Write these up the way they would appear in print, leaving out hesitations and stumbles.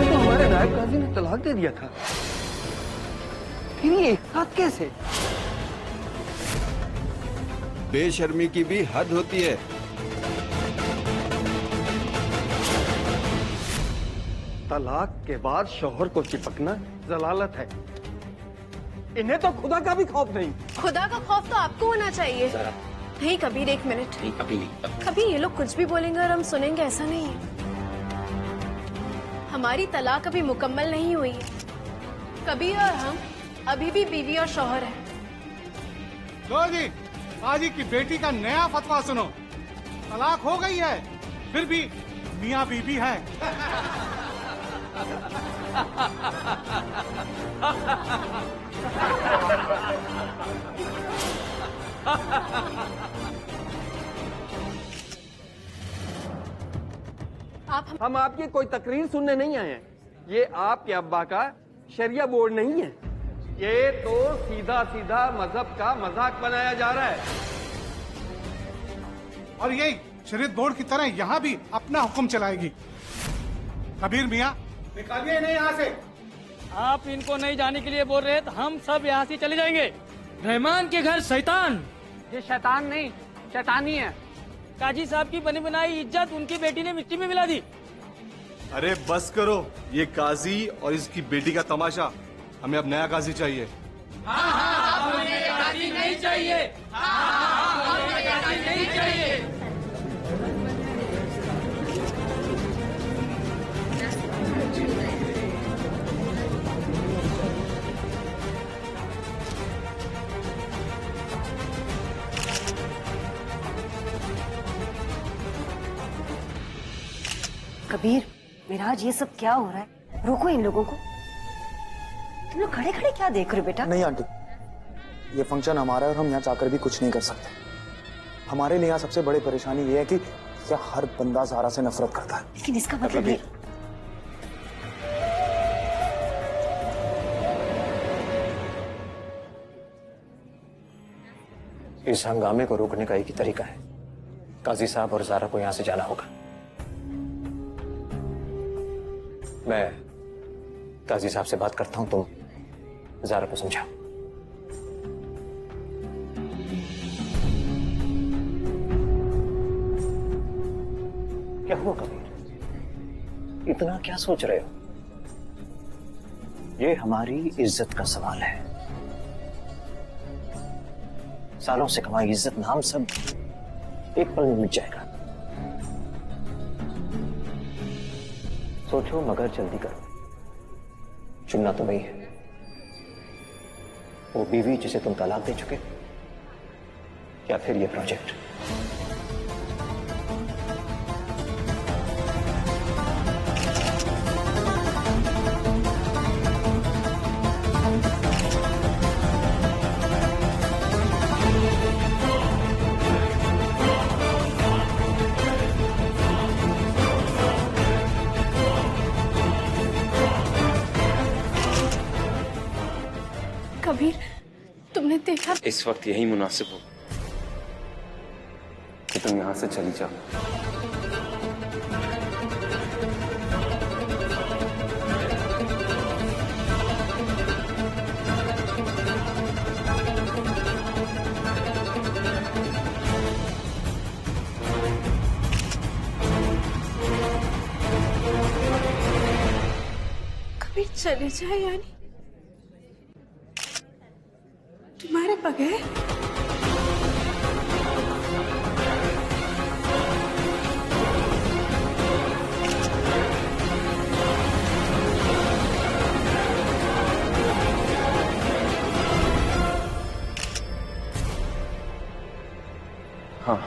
तो हमारे नायब काजी ने तलाक दे दिया था, फिर ये एक साथ कैसे? बेशर्मी की भी हद होती है। तलाक के बाद शौहर को चिपकना जलालत है। इन्हें तो खुदा का भी खौफ नहीं। खुदा का खौफ तो आपको होना चाहिए। नहीं कबीर, एक मिनट। नहीं, अभी नहीं। कबीर, ये लोग कुछ भी बोलेंगे और हम सुनेंगे, ऐसा नहीं है। हमारी तलाक अभी मुकम्मल नहीं हुई है। कबीर और हम अभी भी बीवी और शौहर हैं। लो जी, काजी की बेटी का नया फतवा सुनो। तलाक हो गई है, फिर भी मियाँ बीबी है। हम आपकी कोई तकरीर सुनने नहीं आए हैं। ये आपके अब्बा का शरिया बोर्ड नहीं है। ये तो सीधा सीधा मजहब का मजाक बनाया जा रहा है। और यही शरीयत बोर्ड की तरह यहाँ भी अपना हुक्म चलाएगी। कबीर मियाँ, निकालिए इन्हें यहाँ से। आप इनको नहीं जाने के लिए बोल रहे हैं तो हम सब यहाँ से चले जाएंगे। रहमान के घर शैतान। ये शैतान नहीं, शैतानी है। काजी साहब की बनी बनाई इज्जत उनकी बेटी ने मिट्टी में मिला दी। अरे बस करो, ये काजी और इसकी बेटी का तमाशा। हमें अब नया काजी चाहिए। हमें काजी नहीं चाहिए। हमें काजी नहीं चाहिए। कबीर, मिराज, ये सब क्या हो रहा है? रोको इन लोगों को। तुम लोग खड़े खड़े क्या देख रहे हो बेटा? नहीं आंटी, ये फंक्शन हमारा है और हम यहाँ जाकर भी कुछ नहीं कर सकते। हमारे लिए यहाँ सबसे बड़ी परेशानी ये है कि क्या हर बंदा ज़ारा से नफरत करता है। लेकिन इसका मतलब ये इस हंगामे को रोकने का एक ही तरीका है, काजी साहब और ज़ारा को यहाँ से जाना होगा। मैं काजी साहब से बात करता हूँ, तुम ज़ारा को समझाओ। क्या हुआ कबीर, इतना क्या सोच रहे हो? ये हमारी इज्जत का सवाल है। सालों से कमाई इज्जत नाम सब एक पल में मिट जाएगा। सोचो मगर जल्दी करो। चुनना तो वही है, वो बीवी जिसे तुम तलाक दे चुके, या फिर ये प्रोजेक्ट। कबीर, तुमने देखा? इस वक्त यही मुनासिब हो कि तुम यहां से चली जाओ। कबीर चले जाए यानी तुम्हारे बगैर? हाँ,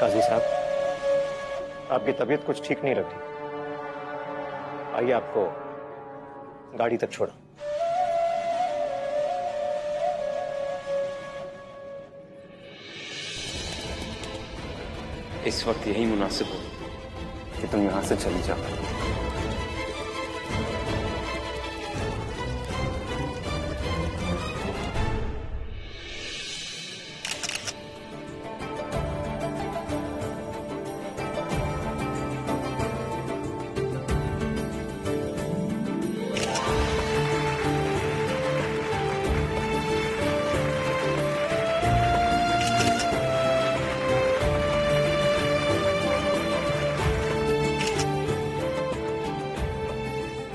काजी साहब, आपकी तबीयत कुछ ठीक नहीं लग रही। आइए आपको गाड़ी तक छोड़ा। इस वक्त यही मुनासिब हो कि तुम यहां से चली जाओ।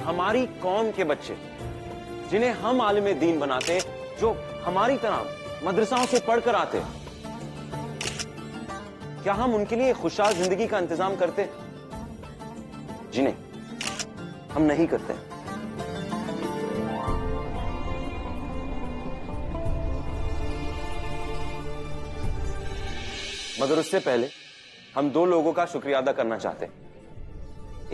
हमारी कौम के बच्चे जिन्हें हम आलिम दीन बनाते, जो हमारी तरह मदरसाओं से पढ़कर आते, क्या हम उनके लिए खुशहाल जिंदगी का इंतजाम करते? जिन्हें हम नहीं करते। मगर उससे पहले हम दो लोगों का शुक्रिया अदा करना चाहते हैं।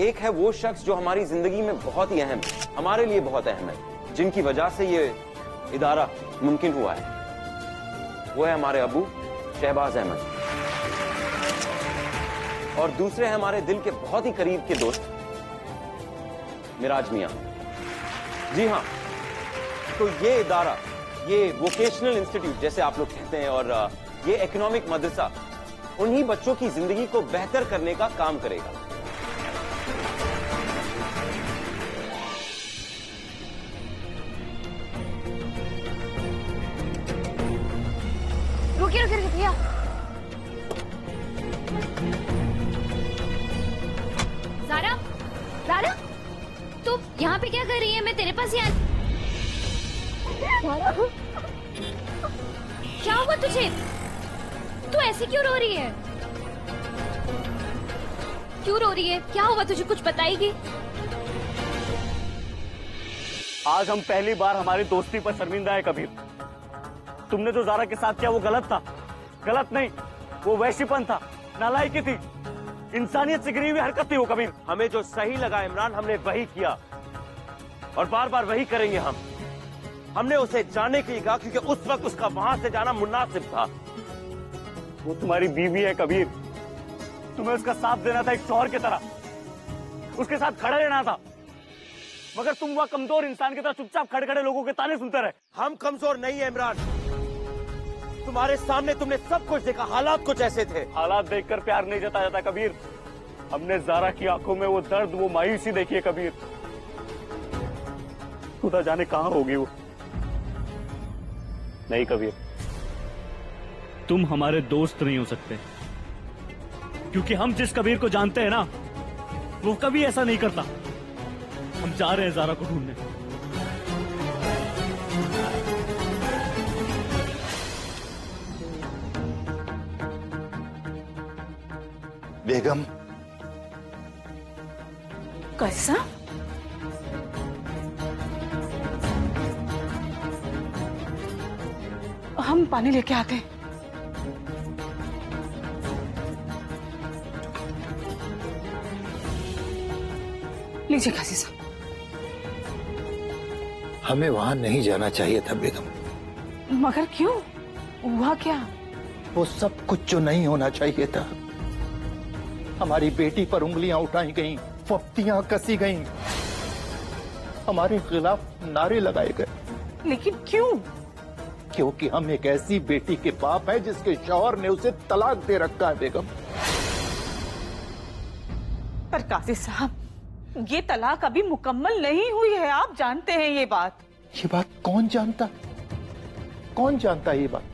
एक है वो शख्स जो हमारी जिंदगी में बहुत ही अहम है, हमारे लिए बहुत अहम है, जिनकी वजह से ये इदारा मुमकिन हुआ है। वो है हमारे अबू शहबाज अहमद। और दूसरे हैं हमारे दिल के बहुत ही करीब के दोस्त मिराज मियां। जी हाँ, तो ये इदारा, ये वोकेशनल इंस्टीट्यूट जैसे आप लोग कहते हैं, और ये इकोनॉमिक मदरसा उन्हीं बच्चों की जिंदगी को बेहतर करने का काम करेगा। रुकिए रुकिए रुकिए भैया। ज़ारा, ज़ारा, तू यहाँ पे क्या कर रही है? मैं तेरे पास ही क्या हुआ तुझे? तू ऐसे क्यों रो रही है? क्यों रो रही है? क्या हुआ तुझे? कुछ बताएगी? आज हम पहली बार हमारी दोस्ती पर शर्मिंदा है कबीर। तुमने जो ज़ारा के साथ किया वो गलत था। गलत नहीं, वो वैश्यपन था, नालायकी थी, इंसानियत से गिरी हुई हरकत थी वो कबीर। हमें जो सही लगा इमरान, हमने वही किया और बार बार वही करेंगे हम। हमने उसे जाने के लिए कहा क्योंकि उस वक्त उसका वहां से जाना मुनासिब था। वो तुम्हारी बीवी है कबीर, तुम्हें उसका साथ देना था एक शौहर की तरह, उसके साथ खड़े रहना था, मगर तुम वह कमजोर इंसान की तरह चुपचाप खड़े खड़े लोगों के ताने सुनते रहे। हम कमजोर नहीं है इमरान, तुम्हारे सामने तुमने सब कुछ देखा, हालात कुछ ऐसे थे। हालात देखकर प्यार नहीं जताया जाता कबीर। हमने ज़ारा की आंखों में वो दर्द, वो मायूसी देखी है कबीर। खुदा जाने कहां होगी वो। नहीं कबीर, तुम हमारे दोस्त नहीं हो सकते, क्योंकि हम जिस कबीर को जानते हैं ना, वो कभी ऐसा नहीं करता। हम जा रहे हैं ज़ारा को ढूंढने। बेगम, कैसा? हम पानी लेके आते हैं। लीजिए काजी साहब। हमें वहां नहीं जाना चाहिए था बेगम। मगर क्यों? हुआ क्या? वो सब कुछ जो नहीं होना चाहिए था। हमारी बेटी पर उंगलियां उठाई गईं, फप्तियां कसी गईं, हमारे खिलाफ नारे लगाए गए। लेकिन क्यों? क्योंकि हम एक ऐसी बेटी के बाप है जिसके शौहर ने उसे तलाक दे रखा है बेगम। पर काजी साहब, ये तलाक अभी मुकम्मल नहीं हुई है, आप जानते हैं ये बात। ये बात कौन जानता? कौन जानता ये बात?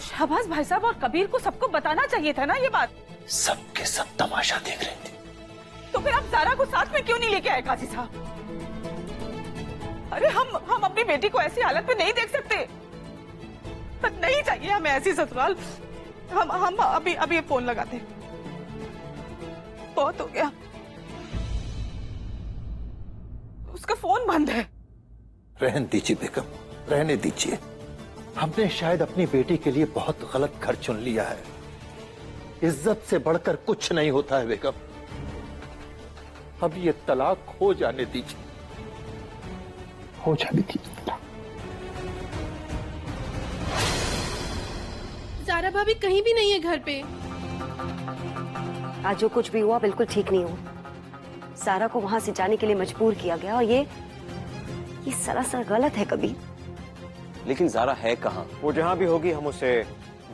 शहबाज भाई साहब और कबीर को सबको बताना चाहिए था ना ये बात। सबके सब तमाशा देख रहे थे। तो फिर आप ज़ारा को साथ में क्यों नहीं लेके आए काजी साहब? अरे हम अपनी बेटी को ऐसी हालत में नहीं देख सकते। पर नहीं चाहिए हमें ऐसी ससुराल। हम अभी फोन लगाते हैं। बहुत हो गया, उसका फोन बंद है। रहने दीजिए बेगम, रहने दीजिए। हमने शायद अपनी बेटी के लिए बहुत गलत घर चुन लिया है। इज्जत से बढ़कर कुछ नहीं होता है बेगम। अब ये तलाक हो जाने दीजिए, हो जाने दीजिए। ज़ारा भाभी कहीं भी नहीं है घर पे। आज जो कुछ भी हुआ बिल्कुल ठीक नहीं हुआ। ज़ारा को वहां से जाने के लिए मजबूर किया गया और ये सरासर गलत है कबीर। लेकिन ज़ारा है कहाँ? वो जहां भी होगी हम उसे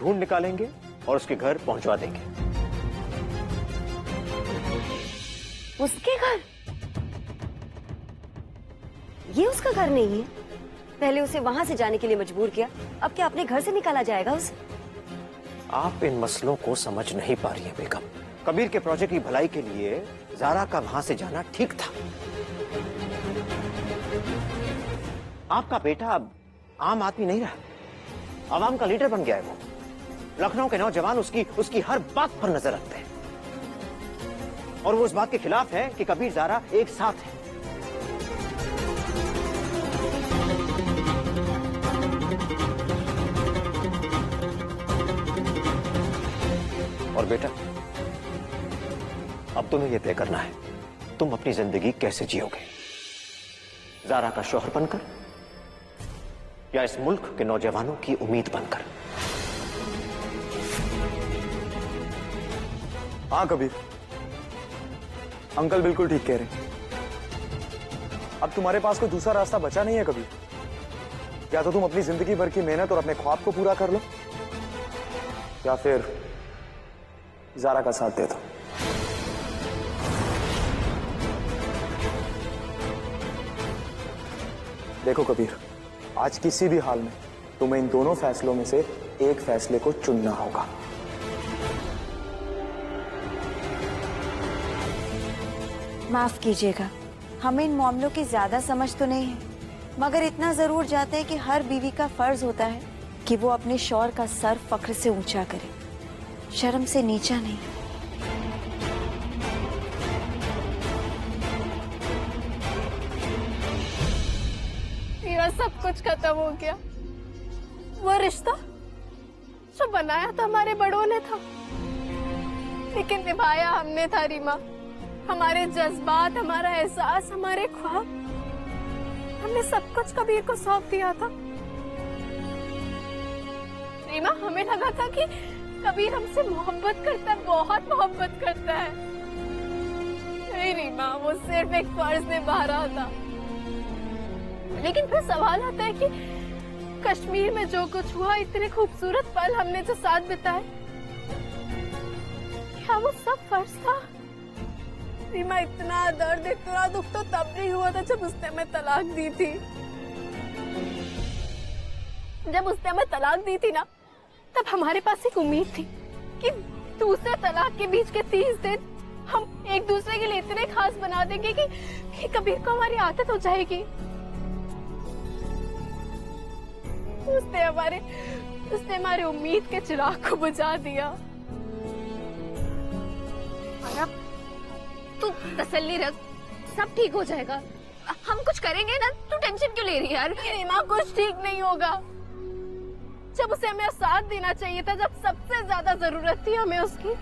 ढूंढ निकालेंगे और उसके घर पहुंचवा देंगे। उसके घर? ये उसका घर नहीं है। पहले उसे वहां से जाने के लिए मजबूर किया, अब क्या अपने घर से निकाला जाएगा उसे? आप इन मसलों को समझ नहीं पा रही है बेगम। कबीर के प्रोजेक्ट की भलाई के लिए ज़ारा का वहां से जाना ठीक था। आपका बेटा अब आम आदमी नहीं रहा, आवाम का लीडर बन गया है। वो लखनऊ के नौजवान उसकी हर बात पर नजर रखते हैं और वो इस बात के खिलाफ है कि कबीर ज़ारा एक साथ है। और बेटा, अब तुम्हें यह तय करना है तुम अपनी जिंदगी कैसे जियोगे, ज़ारा का शौहर बनकर या इस मुल्क के नौजवानों की उम्मीद बनकर। हाँ कबीर, अंकल बिल्कुल ठीक कह रहे हैं। अब तुम्हारे पास कोई दूसरा रास्ता बचा नहीं है कबीर। या तो तुम अपनी जिंदगी भर की मेहनत और अपने ख्वाब को पूरा कर लो, या फिर ज़ारा का साथ दे दो। देखो कबीर, आज किसी भी हाल में तुम्हें इन दोनों फैसलों में से एक फैसले को चुनना होगा। माफ कीजिएगा, हमें इन मामलों की ज्यादा समझ तो नहीं है, मगर इतना जरूर जानते हैं कि हर बीवी का फर्ज होता है कि वो अपने शौहर का सर फख्र से ऊंचा करे, शर्म से नीचा नहीं। मेरा सब कुछ खत्म हो गया। वो रिश्ता जो बनाया था हमारे बड़ों ने था, लेकिन निभाया हमने था रीमा। हमारे जज्बात, हमारा एहसास, हमारे ख्वाब, हमने सब कुछ कबीर को सौंप दिया था। रीमा, हमें लगा था कि कबीर हमसे मोहब्बत करता है, बहुत मोहब्बत करता है। नहीं रीमा, वो सिर्फ एक फर्ज निभा रहा था। लेकिन फिर सवाल आता है कि कश्मीर में जो कुछ हुआ, इतने खूबसूरत पल हमने जो साथ बिताए, क्या वो सब फर्ज था? रीमा, इतना दर्द, इतना दुख तो तब नहीं हुआ था जब उसने हमें तलाक दी थी। जब उसने हमें तलाक दी थी ना, तब हमारे पास एक उम्मीद थी कि दूसरे तलाक के बीच के 30 दिन हम एक दूसरे के लिए इतने खास बना देंगे कि कबीर को हमारी आदत हो जाएगी। उसने हमारे उम्मीद के चिराग को बुझा दिया। और अब तू तसल्ली रख, सब ठीक हो जाएगा। हम कुछ करेंगे ना, तू टेंशन क्यों ले रही है यार? रीमा, कुछ ठीक नहीं होगा। जब उसे हमें साथ देना चाहिए था, जब सबसे ज्यादा जरूरत थी हमें उसकी,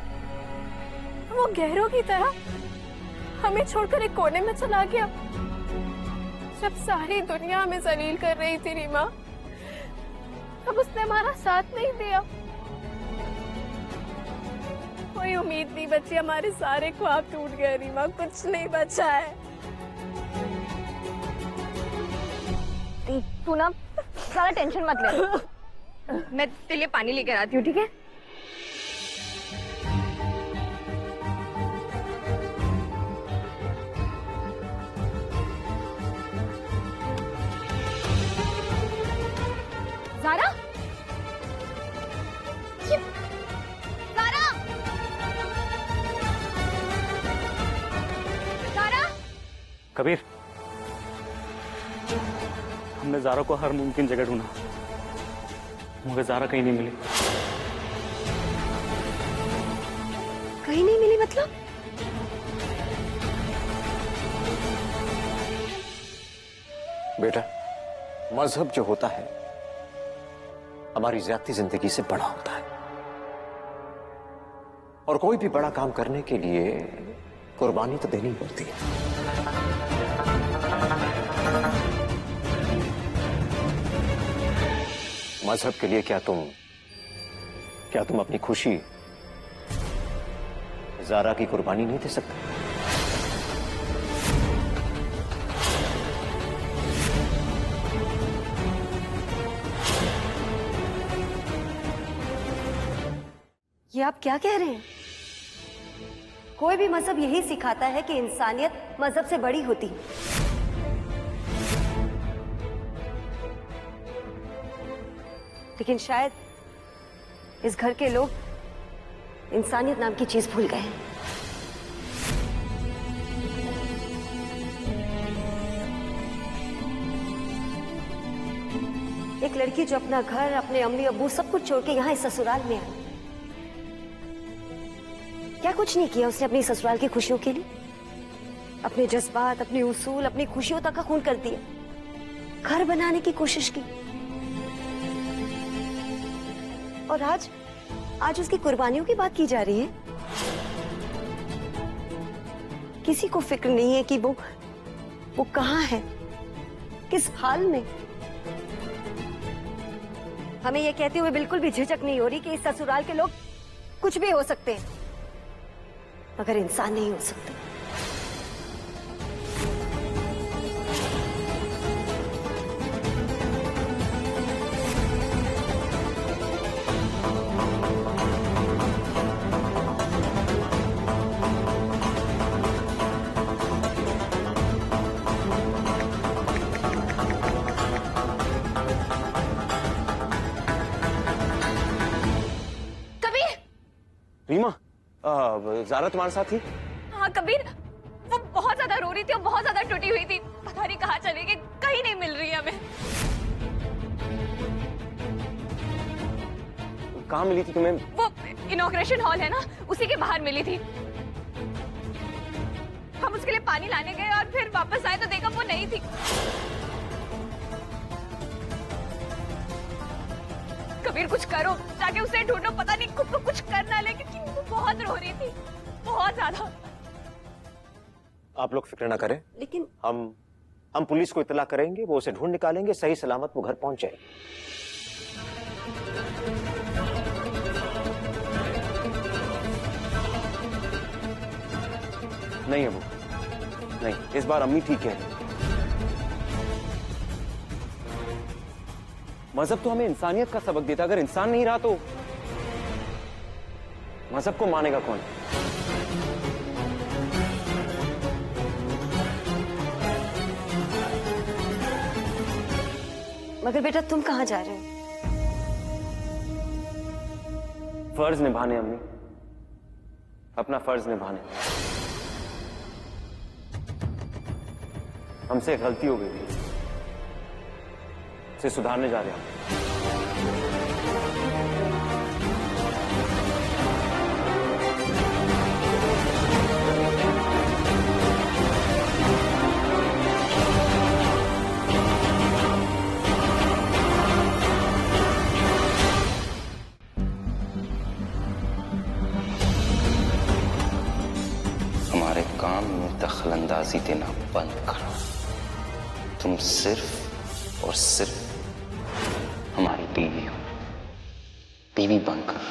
वो गैरों की तरह हमें छोड़कर एक कोने में चला गया। जब सारी दुनिया हमें जलील कर रही थी रीमा, अब उसने हमारा साथ नहीं दिया। कोई उम्मीद नहीं बची, हमारे सारे ख्वाब टूट गए रीमा, कुछ नहीं बचा है। तू ना सारा टेंशन मत ले, मैं तेरे लिए पानी लेकर आती हूँ, ठीक है? ज़ारा, कबीर, हमने ज़ारा को हर मुमकिन जगह ढूंढा, मगर ज़ारा कहीं नहीं मिली। कहीं नहीं मिली मतलब? बेटा, मजहब जो होता है हमारी ज़ाती जिंदगी से बड़ा होता है। और कोई भी बड़ा काम करने के लिए कुर्बानी तो देनी पड़ती है। मजहब के लिए क्या तुम अपनी खुशी ज़ारा की कुर्बानी नहीं दे सकते? ये आप क्या कह रहे हैं? कोई भी मजहब यही सिखाता है कि इंसानियत मजहब से बड़ी होती है। लेकिन शायद इस घर के लोग इंसानियत नाम की चीज भूल गए हैं। एक लड़की जो अपना घर, अपने अम्मी अब्बू सब कुछ छोड़ के यहाँ इस ससुराल में आई, क्या कुछ नहीं किया उसने अपनी ससुराल की खुशियों के लिए? अपने जज्बात, अपने उसूल, अपनी खुशियों तक का खून कर दिया, घर बनाने की कोशिश की। और आज उसकी कुर्बानियों की बात की जा रही है। किसी को फिक्र नहीं है कि वो कहाँ है, किस हाल में। हमें यह कहते हुए बिल्कुल भी झिझक नहीं हो रही कि इस ससुराल के लोग कुछ भी हो सकते हैं, मगर इंसान नहीं हो सकते। रीमा, ज़ारा तुम्हारे साथ थी? हाँ कबीर, वो बहुत ज्यादा रो रही थी और बहुत ज्यादा टूटी हुई थी। पता नहीं कहाँ चली गई, कहीं नहीं मिल रही है हमें। कहाँ मिली थी तुम्हें? वो इनॉग्रेशन हॉल है ना, उसी के बाहर मिली थी। हम उसके लिए पानी लाने गए और फिर वापस आए तो देखा वो नहीं थी। कबीर कुछ करो, जाके उसे ढूंढो, पता नहीं खुद को कुछ करना ले, क्योंकि वो बहुत रो रही थी, बहुत ज्यादा। आप लोग फिक्र ना करें, लेकिन हम पुलिस को इत्तला करेंगे, वो उसे ढूंढ निकालेंगे, सही सलामत वो घर पहुंच जाएगी। नहीं अबू, नहीं, इस बार अम्मी ठीक है। मजहब तो हमें इंसानियत का सबक देता, अगर इंसान नहीं रहा तो मजहब को मानेगा कौन? मगर बेटा तुम कहाँ जा रहे हो? फर्ज निभाने अम्मी, अपना फर्ज निभाने। हमसे एक गलती हो गई थी, उसे सुधारने जा रहे हैं। हमारे काम में दखलंदाजी देना बंद करो। तुम सिर्फ और सिर्फ हमारी बीवी हो, बीवी बनकर।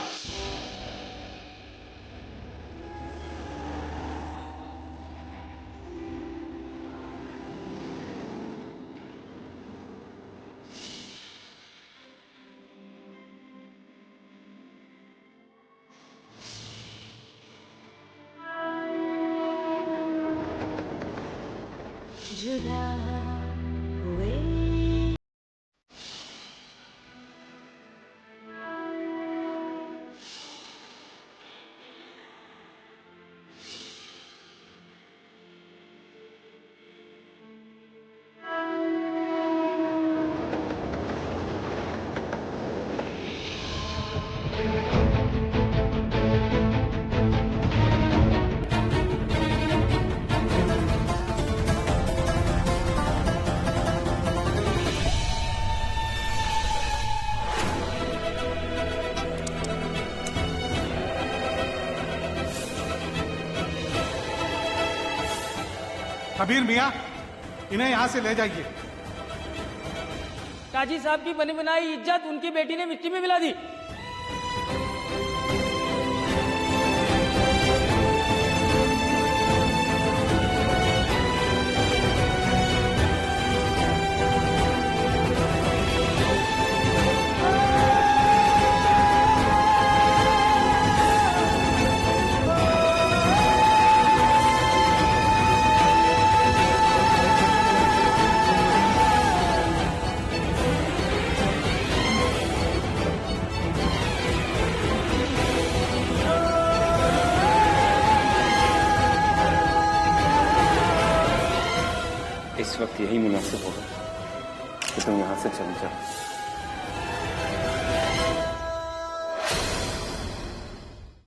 जुदा हुए कबीर मियाँ, इन्हें यहाँ से ले जाइए। काजी साहब की बनी बनाई इज्जत उनकी बेटी ने मिट्टी में मिला दी। इस वक्त यही मुनासिब होगा कि तुम यहां से चली जाओ।